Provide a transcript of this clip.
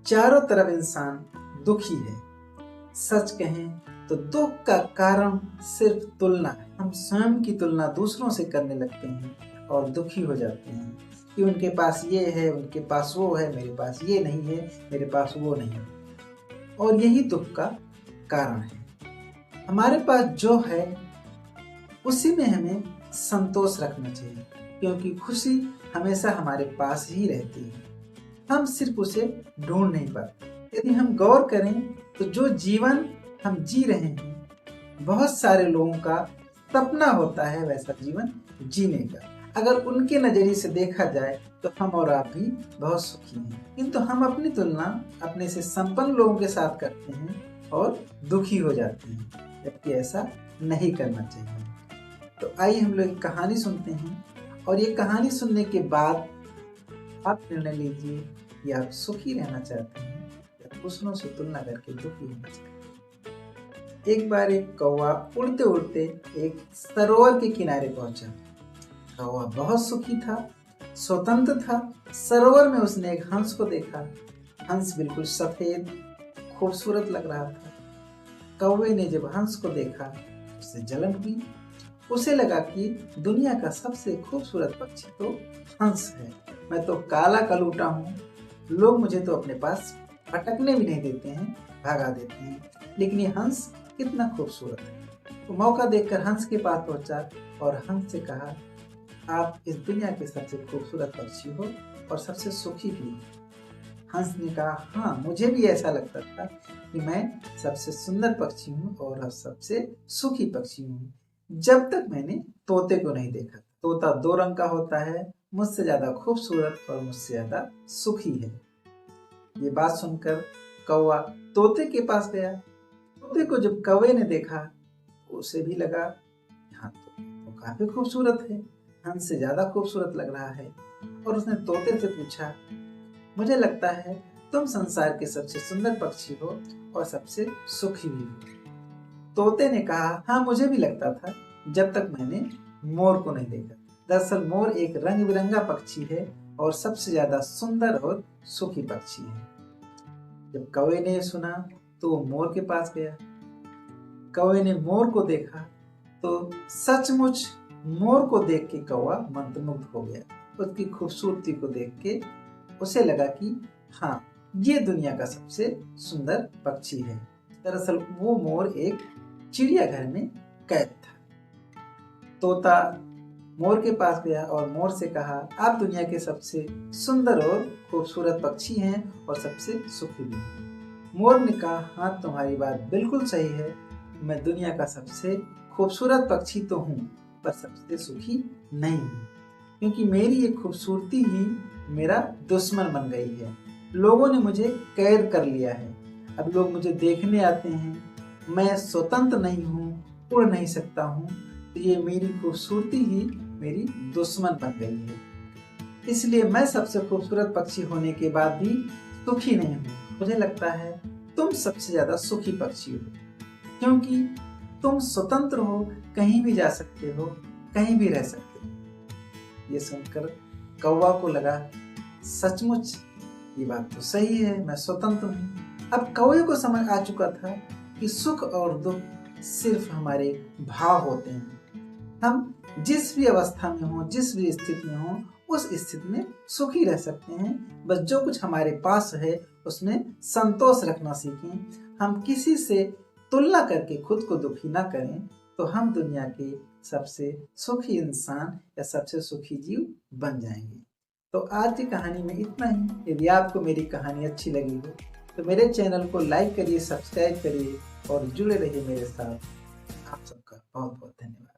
चारों तरफ इंसान दुखी है। सच कहें तो दुख का कारण सिर्फ तुलना है। हम स्वयं की तुलना दूसरों से करने लगते हैं और दुखी हो जाते हैं कि उनके पास ये है, उनके पास वो है, मेरे पास ये नहीं है, मेरे पास वो नहीं है। और यही दुख का कारण है। हमारे पास जो है उसी में हमें संतोष रखना चाहिए, क्योंकि खुशी हमेशा हमारे पास ही रहती है। हम सिर्फ उसे ढूंढ नहीं पाते। यदि हम गौर करें तो जो जीवन हम जी रहे हैं, बहुत सारे लोगों का सपना होता है वैसा जीवन जीने का। अगर उनके नजरिए से देखा जाए तो हम और आप भी बहुत सुखी हैं, किंतु हम अपनी तुलना अपने से संपन्न लोगों के साथ करते हैं और दुखी हो जाते हैं, जबकि ऐसा नहीं करना चाहिए। तो आइए हम लोग एक कहानी सुनते हैं, और ये कहानी सुनने के बाद आप निर्णय लीजिए कि आप सुखी रहना चाहते हैं या दूसरों से तुलना करके दुखी होना चाहते हैं। एक बार एक कौवा उड़ते उड़ते एक सरोवर के किनारे पहुंचा। कौवा बहुत सुखी था, स्वतंत्र था। सरोवर में उसने एक हंस को देखा। हंस बिल्कुल सफेद खूबसूरत लग रहा था। कौवे ने जब हंस को देखा उससे जलन हुई। उसे लगा कि दुनिया का सबसे खूबसूरत पक्षी तो हंस है। मैं तो काला कलूटा हूँ, लोग मुझे तो अपने पास फटकने भी नहीं देते हैं, भगा देते हैं, लेकिन ये हंस कितना खूबसूरत है। तो मौका देखकर हंस के पास पहुंचा और हंस से कहा, आप इस दुनिया के सबसे खूबसूरत पक्षी हो और सबसे सुखी भी हो। हंस ने कहा, हाँ, मुझे भी ऐसा लगता था कि मैं सबसे सुंदर पक्षी हूँ और सबसे सुखी पक्षी हूँ, जब तक मैंने तोते को नहीं देखा। तोता 2 रंग का होता है, मुझसे ज्यादा खूबसूरत और मुझसे ज्यादा सुखी है। ये बात सुनकर कौवा तोते के पास गया। तोते को जब कौवे ने देखा तो उसे भी लगा, हाँ, तो काफी खूबसूरत है, हंस से ज्यादा खूबसूरत लग रहा है। और उसने तोते से पूछा, मुझे लगता है तुम संसार के सबसे सुंदर पक्षी हो और सबसे सुखी भी हो। तोते ने कहा, हाँ, मुझे भी लगता था, जब तक मैंने मोर को नहीं देखा। दरअसल मोर एक रंग बिरंगा पक्षी है और सबसे ज्यादा सुंदर और सुखी पक्षी है। जब कौवे ने सुना तो वो मोर के पास गया। कौवे ने मोर को देखा तो सचमुच मोर को देख के कौवा मंत्रमुग्ध हो गया। उसकी खूबसूरती को देख के उसे लगा कि हाँ, ये दुनिया का सबसे सुंदर पक्षी है। दरअसल वो मोर एक चिड़ियाघर में कैद था। तोता मोर के पास गया और मोर से कहा, आप दुनिया के सबसे सुंदर और खूबसूरत पक्षी हैं और सबसे सुखी भी। मोर ने कहा, हाँ, तुम्हारी बात बिल्कुल सही है, मैं दुनिया का सबसे खूबसूरत पक्षी तो हूँ, पर सबसे सुखी नहीं हूँ, क्योंकि मेरी ये खूबसूरती ही मेरा दुश्मन बन गई है। लोगों ने मुझे कैद कर लिया है। अब लोग मुझे देखने आते हैं, मैं स्वतंत्र नहीं हूँ, उड़ नहीं सकता हूँ, तो ये मेरी खूबसूरती ही मेरी दुश्मन बन गई है। इसलिए मैं सबसे खूबसूरत पक्षी होने के बाद भी सुखी नहीं हूँ। मुझे लगता है तुम सबसे ज्यादा सुखी पक्षी हो, क्योंकि तुम स्वतंत्र हो, कहीं भी जा सकते हो, कहीं भी रह सकते हो। ये सुनकर कौवा को लगा, सचमुच ये बात तो सही है, मैं स्वतंत्र हूँ। अब कौवे को समझ आ चुका था कि सुख और दुख सिर्फ हमारे भाव होते हैं। हम जिस भी अवस्था में हो, जिस भी स्थिति में हो, उस स्थिति में सुखी रह सकते हैं। बस जो कुछ हमारे पास है उसमें संतोष रखना सीखें। हम किसी से तुलना करके खुद को दुखी ना करें, तो हम दुनिया के सबसे सुखी इंसान या सबसे सुखी जीव बन जाएंगे। तो आज की कहानी में इतना ही। यदि आपको मेरी कहानी अच्छी लगी हो तो मेरे चैनल को लाइक करिए, सब्सक्राइब करिए और जुड़े रहिए मेरे साथ। आप सबका बहुत बहुत धन्यवाद।